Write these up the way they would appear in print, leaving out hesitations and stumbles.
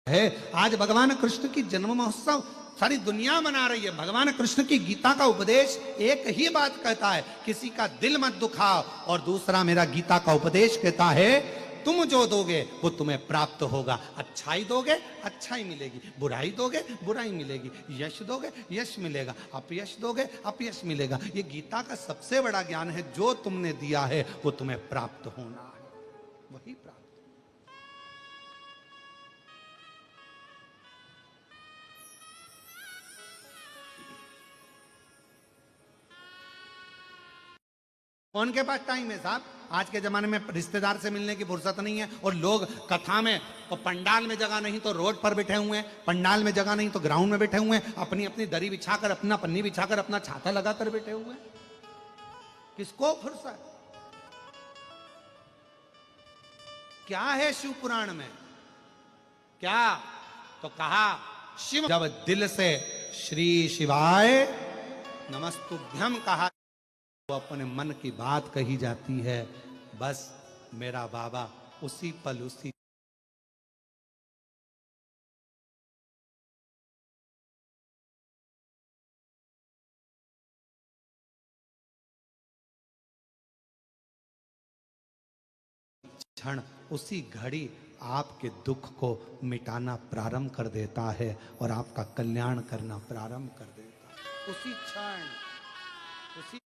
है। आज भगवान कृष्ण की जन्म महोत्सव सारी दुनिया मना रही है। भगवान कृष्ण की गीता का उपदेश एक ही बात कहता है, किसी का दिल मत दुखाओ, और दूसरा मेरा गीता का उपदेश कहता है तुम जो दोगे वो तुम्हें प्राप्त होगा। अच्छाई दोगे अच्छाई मिलेगी, बुराई दोगे बुराई मिलेगी, यश दोगे यश मिलेगा, अपयश दोगे अपयश मिलेगा। ये गीता का सबसे बड़ा ज्ञान है, जो तुमने दिया है वो तुम्हें प्राप्त होना है, वही प्राप्त। कौन के पास टाइम है साहब? आज के जमाने में रिश्तेदार से मिलने की फुर्सत नहीं है, और लोग कथा में तो पंडाल में जगह नहीं तो रोड पर बैठे हुए हैं, पंडाल में जगह नहीं तो ग्राउंड में बैठे हुए हैं, अपनी अपनी दरी बिछाकर, अपना पन्नी बिछाकर, अपना छाता लगाकर बैठे हुए हैं। किसको फुर्सत? क्या है शिव पुराण में? क्या तो कहा, शिव जब दिल से श्री शिवाय नमस्तुभ्यम कहा, वो अपने मन की बात कही जाती है, बस मेरा बाबा उसी पल उसी क्षण उसी घड़ी आपके दुख को मिटाना प्रारंभ कर देता है और आपका कल्याण करना प्रारंभ कर देता है। उसी क्षण उसी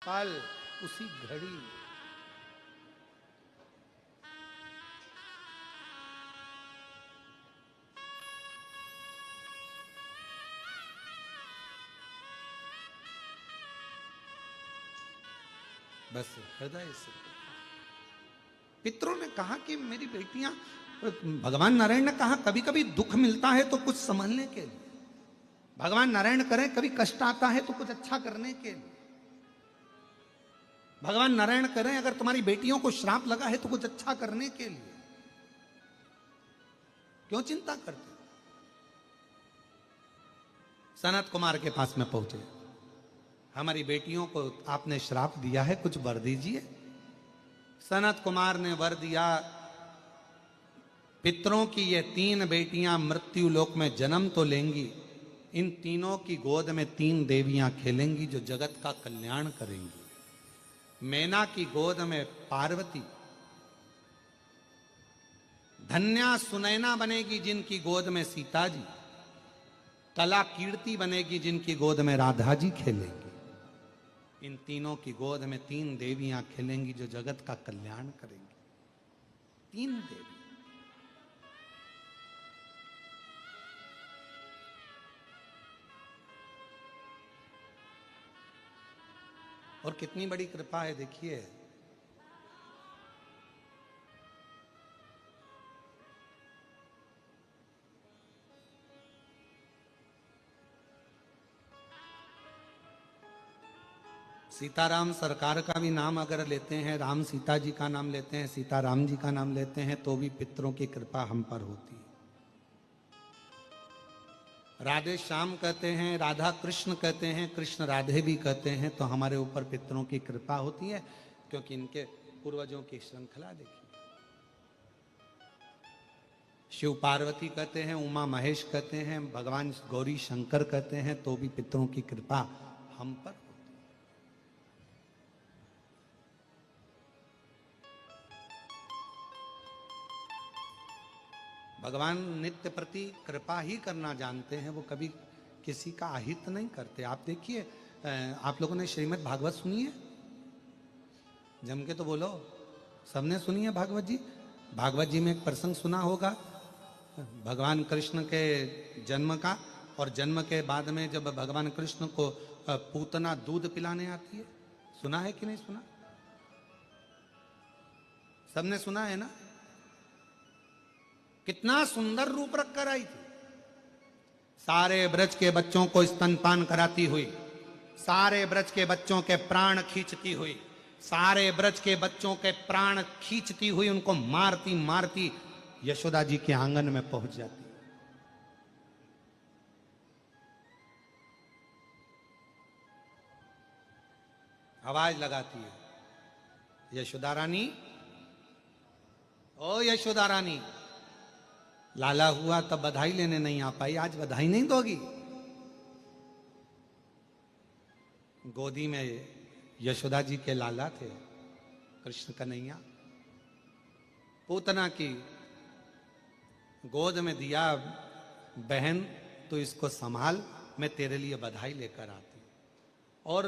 पल उसी घड़ी। बस हृदय से पितरों ने कहा कि मेरी बेटियां, भगवान नारायण ने कहा कभी कभी दुख मिलता है तो कुछ संभलने के लिए, भगवान नारायण करें कभी कष्ट आता है तो कुछ अच्छा करने के लिए, भगवान नारायण करें अगर तुम्हारी बेटियों को श्राप लगा है तो कुछ अच्छा करने के लिए। क्यों चिंता करते? सनत कुमार के पास में पहुंचे, हमारी बेटियों को आपने श्राप दिया है, कुछ वर दीजिए। सनत कुमार ने वर दिया, पितरों की ये 3 बेटियां मृत्यु लोक में जन्म तो लेंगी, इन तीनों की गोद में 3 देवियां खेलेंगी जो जगत का कल्याण करेंगी। मैना की गोद में पार्वती, धन्या सुनैना बनेगी जिनकी गोद में सीता जी, कला कीर्ति बनेगी जिनकी गोद में राधा जी खेलेंगी। इन तीनों की गोद में 3 देवियां खेलेंगी जो जगत का कल्याण करेंगी। 3 देवी। और कितनी बड़ी कृपा है देखिए। सीताराम सरकार का भी नाम अगर लेते हैं, राम सीता जी का नाम लेते हैं, सीताराम जी का नाम लेते हैं, तो भी पितरों की कृपा हम पर होती है। राधे श्याम कहते हैं, राधा कृष्ण कहते हैं, कृष्ण राधे भी कहते हैं, तो हमारे ऊपर पितरों की कृपा होती है, क्योंकि इनके पूर्वजों की श्रृंखला देखिए। शिव पार्वती कहते हैं, उमा महेश कहते हैं, भगवान गौरी शंकर कहते हैं, तो भी पितरों की कृपा हम पर होती है। भगवान नित्य प्रति कृपा ही करना जानते हैं, वो कभी किसी का अहित नहीं करते। आप देखिए, आप लोगों ने श्रीमद् भागवत सुनी है? जम के तो बोलो, सबने सुनी है भागवत जी? भागवत जी में एक प्रसंग सुना होगा भगवान कृष्ण के जन्म का, और जन्म के बाद में जब भगवान कृष्ण को पूतना दूध पिलाने आती है। सुना है कि नहीं सुना? सबने सुना है ना? कितना सुंदर रूप रखकर आई थी, सारे ब्रज के बच्चों को स्तनपान कराती हुई, सारे ब्रज के बच्चों के प्राण खींचती हुई, सारे ब्रज के बच्चों के प्राण खींचती हुई उनको मारती मारती यशोदा जी के आंगन में पहुंच जाती। आवाज लगाती है, यशोदा रानी, ओ यशोदा रानी, लाला हुआ तब बधाई लेने नहीं आ पाई, आज बधाई नहीं दोगी? गोदी में यशोदा जी के लाला थे कृष्ण कन्हैया, पूतना की गोद में दिया, बहन तो इसको संभाल, मैं तेरे लिए बधाई लेकर आती। और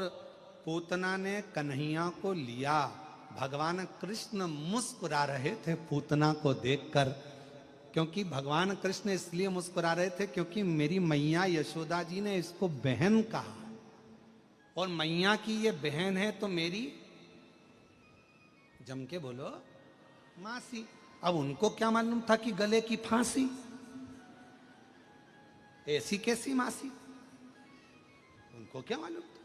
पूतना ने कन्हैया को लिया। भगवान कृष्ण मुस्कुरा रहे थे पूतना को देखकर, क्योंकि भगवान कृष्ण इसलिए मुस्कुरा रहे थे क्योंकि मेरी मैया यशोदा जी ने इसको बहन कहा, और मैया की ये बहन है तो मेरी, जम के बोलो, मासी। अब उनको क्या मालूम था कि गले की फांसी, ऐसी कैसी मासी, उनको क्या मालूम था।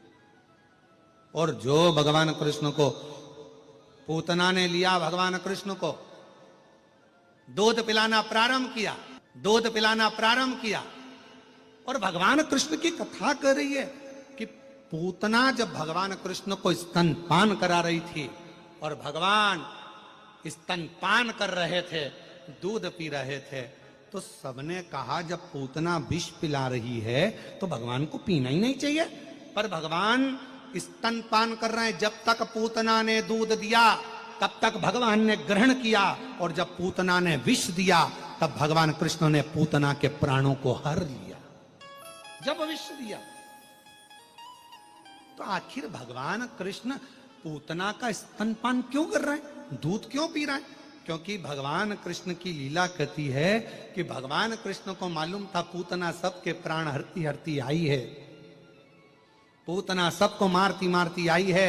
और जो भगवान कृष्ण को पूतना ने लिया, भगवान कृष्ण को दूध पिलाना प्रारंभ किया, दूध पिलाना प्रारंभ किया। और भगवान कृष्ण की कथा कर रही है कि पूतना जब भगवान कृष्ण को स्तनपान करा रही थी और भगवान स्तनपान कर रहे थे, दूध पी रहे थे, तो सबने कहा जब पूतना विष पिला रही है तो भगवान को पीना ही नहीं चाहिए। पर भगवान स्तनपान कर रहे हैं, जब तक पूतना ने दूध दिया तब तक भगवान ने ग्रहण किया, और जब पूतना ने विष दिया तब भगवान कृष्ण ने पूतना के प्राणों को हर लिया। जब विष दिया तो आखिर भगवान कृष्ण पूतना का स्तनपान क्यों कर रहे हैं, दूध क्यों पी रहे हैं? क्योंकि भगवान कृष्ण की लीला कहती है कि भगवान कृष्ण को मालूम था पूतना सबके प्राण हरती हरती आई है, पूतना सबको मारती मारती आई है,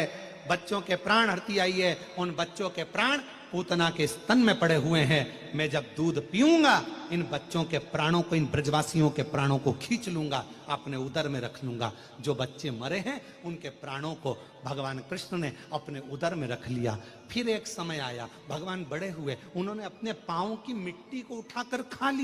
बच्चों के प्राण हरती आई है, उन बच्चों के प्राण पूतना के स्तन में पड़े हुए हैं। मैं जब दूध पीऊंगा इन बच्चों के प्राणों को, इन ब्रजवासियों के प्राणों को खींच लूंगा, अपने उदर में रख लूंगा। जो बच्चे मरे हैं उनके प्राणों को भगवान कृष्ण ने अपने उदर में रख लिया। फिर एक समय आया, भगवान बड़े हुए, उन्होंने अपने पांव की मिट्टी को उठाकर खा लिया।